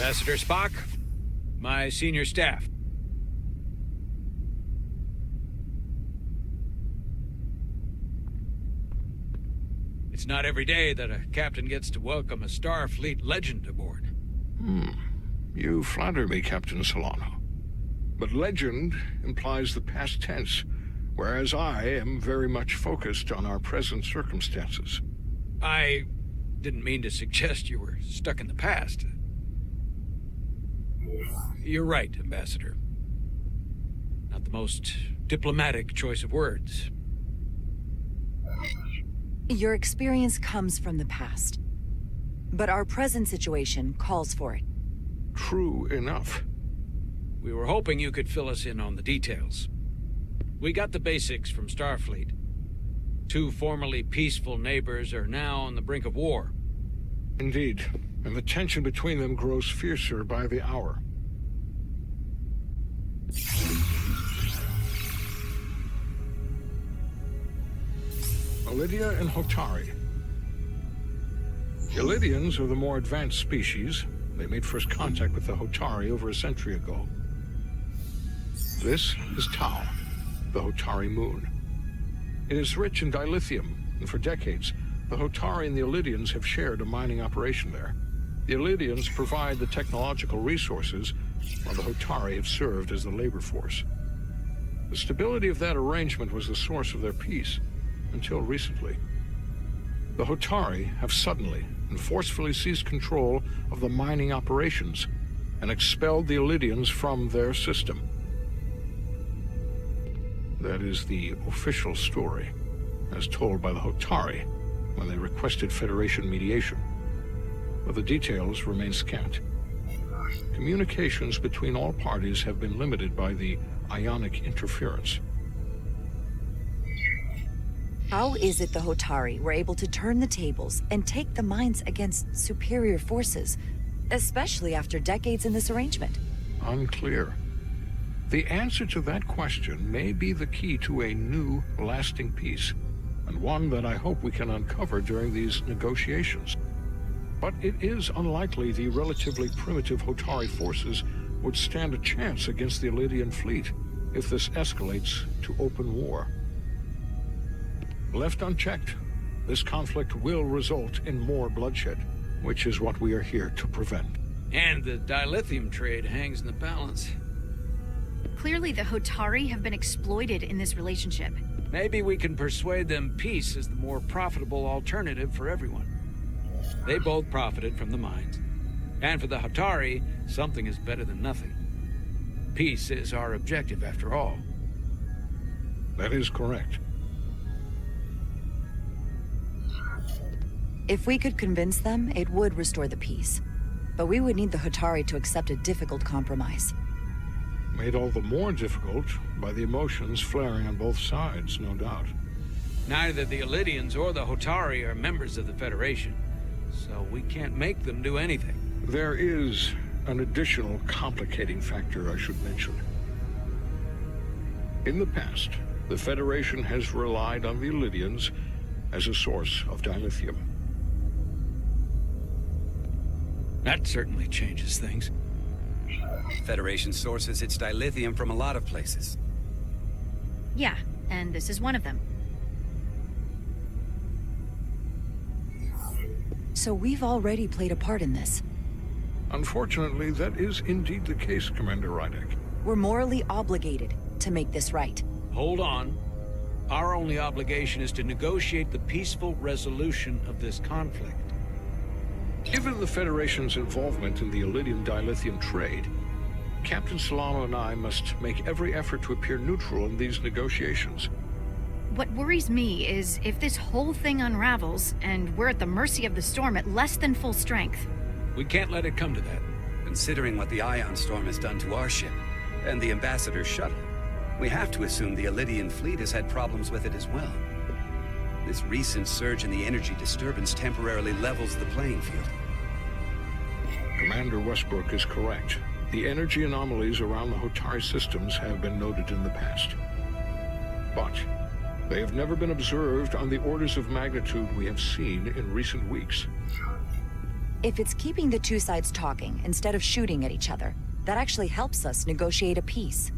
Ambassador Spock, my senior staff. It's not every day that a captain gets to welcome a Starfleet legend aboard. You flatter me, Captain Solano. But legend implies the past tense, whereas I am very much focused on our present circumstances. I didn't mean to suggest you were stuck in the past. You're right, Ambassador. Not the most diplomatic choice of words. Your experience comes from the past, but our present situation calls for it. True enough. We were hoping you could fill us in on the details. We got the basics from Starfleet. Two formerly peaceful neighbors are now on the brink of war. Indeed, and the tension between them grows fiercer by the hour. Lydia and Hotari. The Lydians are the more advanced species. They made first contact with the Hotari over a century ago. This is Tau, the Hotari moon. It is rich in dilithium, and for decades, the Hotari and the Illydians have shared a mining operation there. The Illydians provide the technological resources, while the Hotari have served as the labor force. The stability of that arrangement was the source of their peace, until recently. The Hotari have suddenly and forcefully seized control of the mining operations and expelled the Illydians from their system. That is the official story, as told by the Hotari when they requested Federation mediation. But the details remain scant. Communications between all parties have been limited by the ionic interference. How is it the Hotari were able to turn the tables and take the mines against superior forces, especially after decades in this arrangement? Unclear. The answer to that question may be the key to a new, lasting peace, and one that I hope we can uncover during these negotiations. But it is unlikely the relatively primitive Hotari forces would stand a chance against the Illydian fleet if this escalates to open war. Left unchecked, this conflict will result in more bloodshed, which is what we are here to prevent. And the dilithium trade hangs in the balance. Clearly, the Hotari have been exploited in this relationship. Maybe we can persuade them peace is the more profitable alternative for everyone. They both profited from the mines. And for the Hotari, something is better than nothing. Peace is our objective, after all. That is correct. If we could convince them, it would restore the peace. But we would need the Hotari to accept a difficult compromise. Made all the more difficult by the emotions flaring on both sides, no doubt. Neither the Illydians or the Hotari are members of the Federation, so we can't make them do anything. There is an additional complicating factor I should mention. In the past, the Federation has relied on the Illydians as a source of dilithium. That certainly changes things. Federation sources its dilithium from a lot of places. Yeah, and this is one of them. So we've already played a part in this. Unfortunately, that is indeed the case, Commander Rydek. We're morally obligated to make this right. Hold on. Our only obligation is to negotiate the peaceful resolution of this conflict. Given the Federation's involvement in the Illydian dilithium trade, Captain Solano and I must make every effort to appear neutral in these negotiations. What worries me is if this whole thing unravels, and we're at the mercy of the storm at less than full strength. We can't let it come to that. Considering what the ion storm has done to our ship, and the Ambassador's shuttle, we have to assume the Illydian fleet has had problems with it as well. This recent surge in the energy disturbance temporarily levels the playing field. Commander Westbrook is correct. The energy anomalies around the Hotari systems have been noted in the past. But they have never been observed on the orders of magnitude we have seen in recent weeks. If it's keeping the two sides talking instead of shooting at each other, that actually helps us negotiate a peace.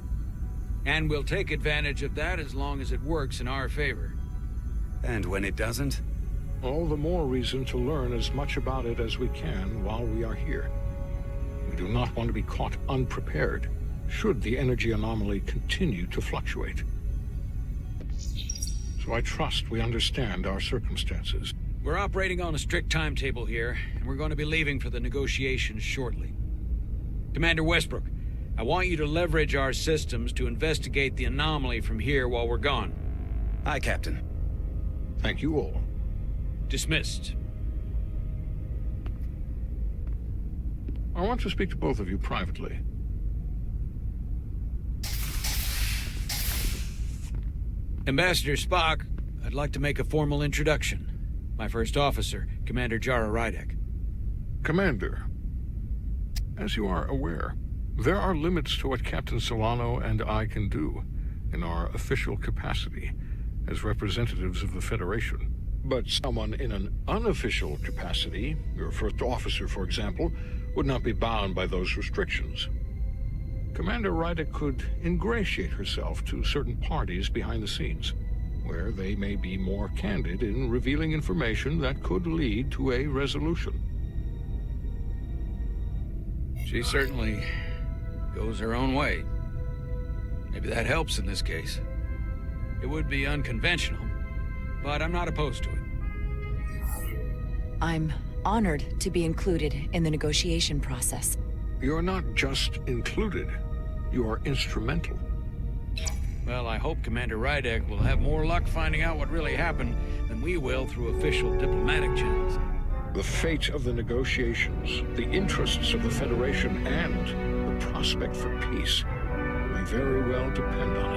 And we'll take advantage of that as long as it works in our favor. And when it doesn't? All the more reason to learn as much about it as we can while we are here. We do not want to be caught unprepared, should the energy anomaly continue to fluctuate. So I trust we understand our circumstances. We're operating on a strict timetable here, and we're going to be leaving for the negotiations shortly. Commander Westbrook, I want you to leverage our systems to investigate the anomaly from here while we're gone. Aye, Captain. Thank you all. Dismissed. I want to speak to both of you privately. Ambassador Spock, I'd like to make a formal introduction. My first officer, Commander Jara Rydek. Commander, as you are aware, there are limits to what Captain Solano and I can do in our official capacity as representatives of the Federation. But someone in an unofficial capacity, your first officer, for example, would not be bound by those restrictions. Commander Rydek could ingratiate herself to certain parties behind the scenes, where they may be more candid in revealing information that could lead to a resolution. She certainly goes her own way. Maybe that helps in this case. It would be unconventional, but I'm not opposed to it. I'm honored to be included in the negotiation process. You're not just included, you are instrumental. Well, I hope Commander Rydek will have more luck finding out what really happened than we will through official diplomatic channels. The fate of the negotiations, the interests of the Federation, and the prospect for peace may very well depend on